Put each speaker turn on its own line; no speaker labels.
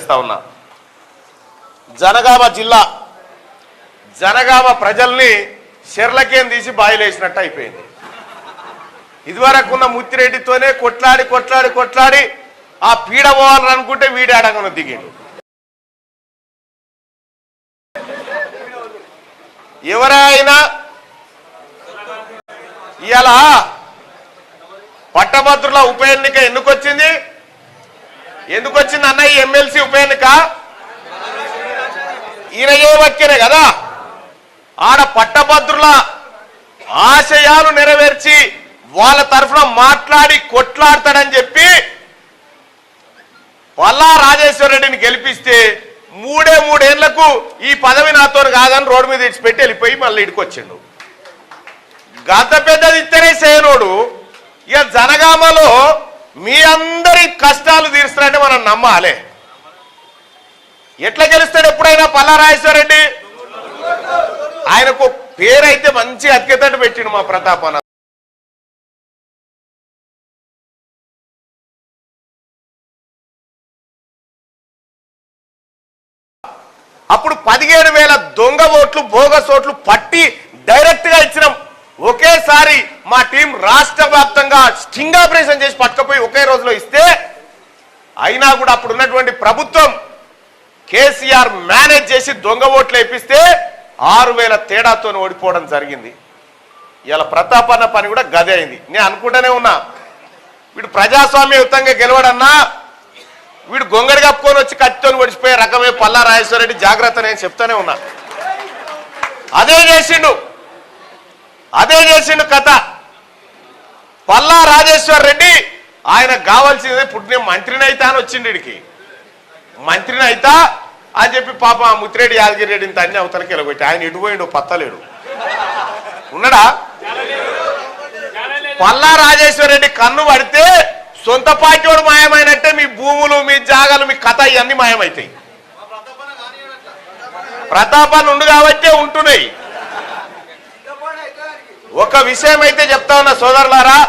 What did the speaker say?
చేస్తా ఉన్నా. జనగామ జిల్లా జనగామ ప్రజల్ని షెర్లకేం తీసి బాయిలేసినట్టు అయిపోయింది. ఇదివరకున్న ముత్తిరెడ్డితోనే కొట్లాడి కొట్లాడి కొట్లాడి ఆ పీడ పోవాలని అనుకుంటే వీడి అడగను దిగిండు. ఎవరైనా ఇవాళ పట్టభద్రుల ఉప ఎన్నిక ఎందుకు వచ్చింది అన్న? ఈ ఎమ్మెల్సీ ఉప ఎన్నిక ఈయన ఏ వక్కినే కదా. ఆడ పట్టభద్రుల ఆశయాలు నెరవేర్చి వాళ్ళ తరఫున మాట్లాడి కొట్లాడతాడని చెప్పి పల్లా రాజేశ్వర రెడ్డిని గెలిపిస్తే 3 ఏళ్లకు ఈ పదవి నాతో కాదని రోడ్డు మీద ఇచ్చిపెట్టి వెళ్ళిపోయి మళ్ళీ ఇడికి వచ్చిండు. గత పెద్దది ఇస్తేనే చేయనోడు ఇక జనగామలో మీ అందరి కష్టాలు తీరుస్తారంటే మనం నమ్మాలి. ఎట్లా గెలుస్తాడు ఎప్పుడైనా పల్లా రాజేశ్వర రెడ్డి? ఆయనకు పేరైతే మంచి అత్యతట్టు పెట్టిండు మా ప్రతాపన్న. అప్పుడు 17,000 దొంగ ఓట్లు బోగస్ ఓట్లు పట్టి డైరెక్ట్ గా ఇచ్చినాం. ఒకేసారి మా టీం రాష్ట్ర వ్యాప్తంగా స్టింగ్ ఆపరేషన్ చేసి పట్టుకపోయి ఒకే రోజులో ఇస్తే అయినా కూడా అప్పుడు ఉన్నటువంటి ప్రభుత్వం కేసీఆర్ మేనేజ్ చేసి దొంగ ఓట్లు వేపిస్తే 6,000 తేడాతో ఓడిపోవడం జరిగింది. ఇలా ప్రతాపన్న పని కూడా గదే అయింది. నేను అనుకుంటూనే ఉన్నా వీడు ప్రజాస్వామ్యయుతంగా గెలవడన్నా వీడు గొంగడి కప్పుకొని వచ్చి కత్తితో ఓడిచిపోయే రకమే పల్లా రాజేశ్వర రెడ్డి, జాగ్రత్త నేను చెప్తానే ఉన్నా. అదే చేసిండు కథ. పల్లా రాజేశ్వర రెడ్డి ఆయనకు కావాల్సింది పుట్టిన మంత్రిని అయితే అని వచ్చిండు. వీడికి మంత్రిని అయితా అని చెప్పి పాప ముత్తిరెడ్డి యాదగిరి రెడ్డిని తన్ని అవతలకి వెళ్ళగొట్టి ఆయన ఇటు పోయిండు, పత్తలేడు. ఉన్నాడా? పల్లా రాజేశ్వర రెడ్డి కన్ను పడితే సొంత పార్టీ వాడు మాయమైనట్టే మీ భూములు, మీ జాగాలు, మీ కథ ఇవన్నీ మాయమవుతాయి. ప్రతాపాన్ని ఉండు కాబట్టే ఉంటున్నాయి. ఒక విషయం అయితే చెప్తా ఉన్నా సోదరులారా,